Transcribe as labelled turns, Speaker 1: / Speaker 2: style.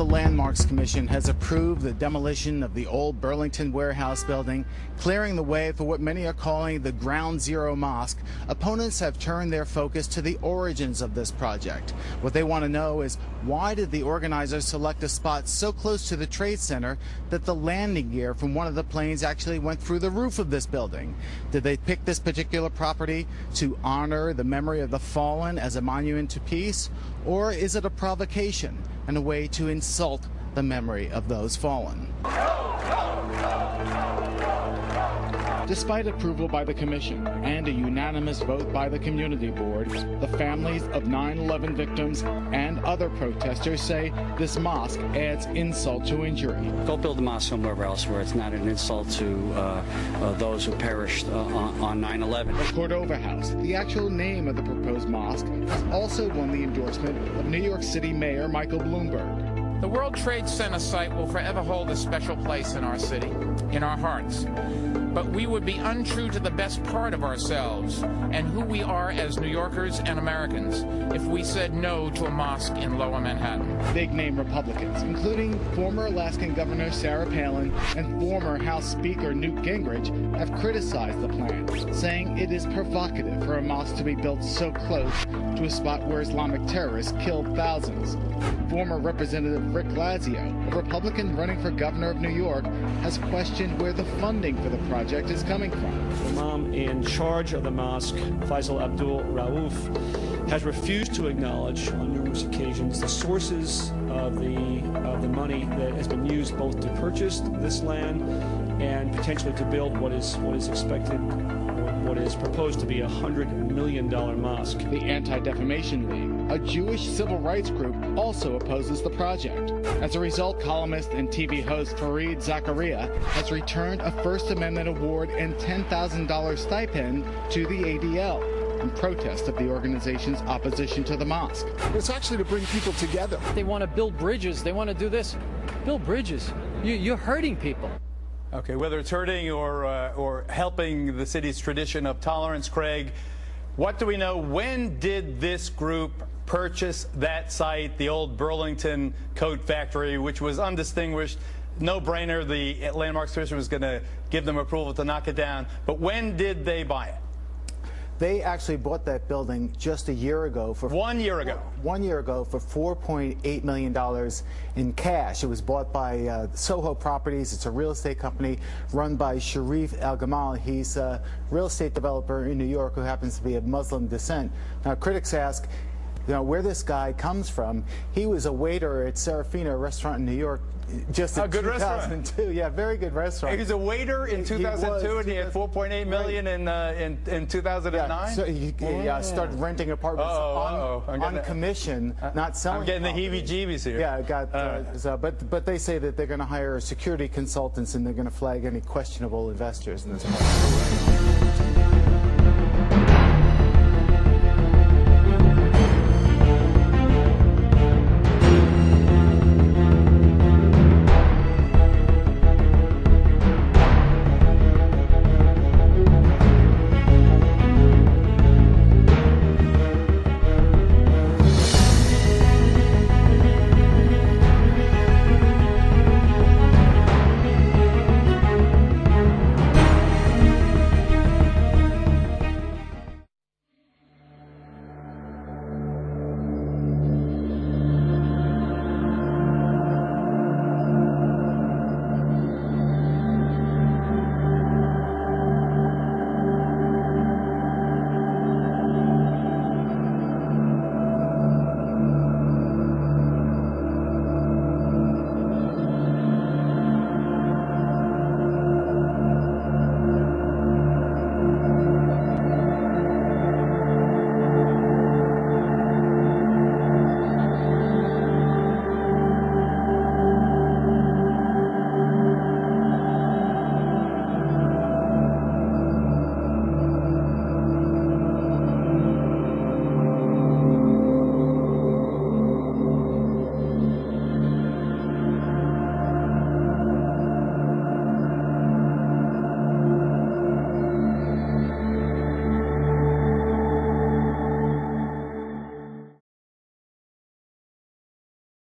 Speaker 1: Landmarks Commission has approved the demolition of the old Burlington warehouse building, clearing the way for what many are calling the Ground Zero Mosque. Opponents have turned their focus to the origins of this project. What they want to know is, why did the organizers select a spot so close to the Trade Center that the landing gear from one of the planes actually went through the roof of this building? Did they pick this particular property to honor the memory of the fallen as a monument to peace? Or is it a provocation and a way to insult the memory of those fallen? Despite approval by the Commission and a unanimous vote by the Community Board, the families of 9/11 victims and other protesters say this mosque adds insult to injury.
Speaker 2: Go build a mosque somewhere else where it's not an insult to those who perished on 9/11.
Speaker 1: The Cordova House, the actual name of the proposed mosque, has also won the endorsement of New York City Mayor Michael Bloomberg.
Speaker 3: The World Trade Center site will forever hold a special place in our city, in our hearts. But we would be untrue to the best part of ourselves and who we are as New Yorkers and Americans if we said no to a mosque in Lower Manhattan.
Speaker 1: Big-name Republicans, including former Alaskan Governor Sarah Palin and former House Speaker Newt Gingrich, have criticized the plan, saying it is provocative for a mosque to be built so close to a spot where Islamic terrorists killed thousands. Former Representative Rick Lazio, a Republican running for governor of New York, has questioned where the funding for the project is coming from.
Speaker 4: The imam in charge of the mosque, Faisal Abdul Rauf, has refused to acknowledge on numerous occasions the sources of the money that has been used both to purchase this land and potentially to build what is expected, what is proposed to be a $100 million mosque.
Speaker 1: The Anti-Defamation League, a Jewish civil rights group, also opposes the project. As a result, columnist and TV host Fareed Zakaria has returned a First Amendment award and $10,000 stipend to the ADL in protest of the organization's opposition to the mosque.
Speaker 5: It's actually to bring people together.
Speaker 6: They want to build bridges. They want to do this. Build bridges. You're hurting people.
Speaker 7: Okay, whether it's hurting or helping the city's tradition of tolerance, Craig, what do we know? When did this group purchase that site, the old Burlington Coat Factory, which was undistinguished? No-brainer, the Landmarks Commission was going to give them approval to knock it down. But when did they buy it?
Speaker 1: They actually bought that building just a year ago for
Speaker 7: 1 year ago.
Speaker 1: 1 year ago for $4.8 million in cash. It was bought by Soho Properties. It's a real estate company run by Sharif Al-Gamal. He's a real estate developer in New York who happens to be of Muslim descent. Now, critics ask, where this guy comes from. He was a waiter at Serafina, a restaurant in New York, just in 2002. Yeah, very good restaurant.
Speaker 7: He was a waiter in 2002, and he had $4.8 million in 2009.
Speaker 1: Yeah, so he started renting apartments on commission, not selling.
Speaker 7: I'm getting the heebie-jeebies here.
Speaker 1: Yeah, but they say that they're going to hire security consultants and they're going to flag any questionable investors in this market.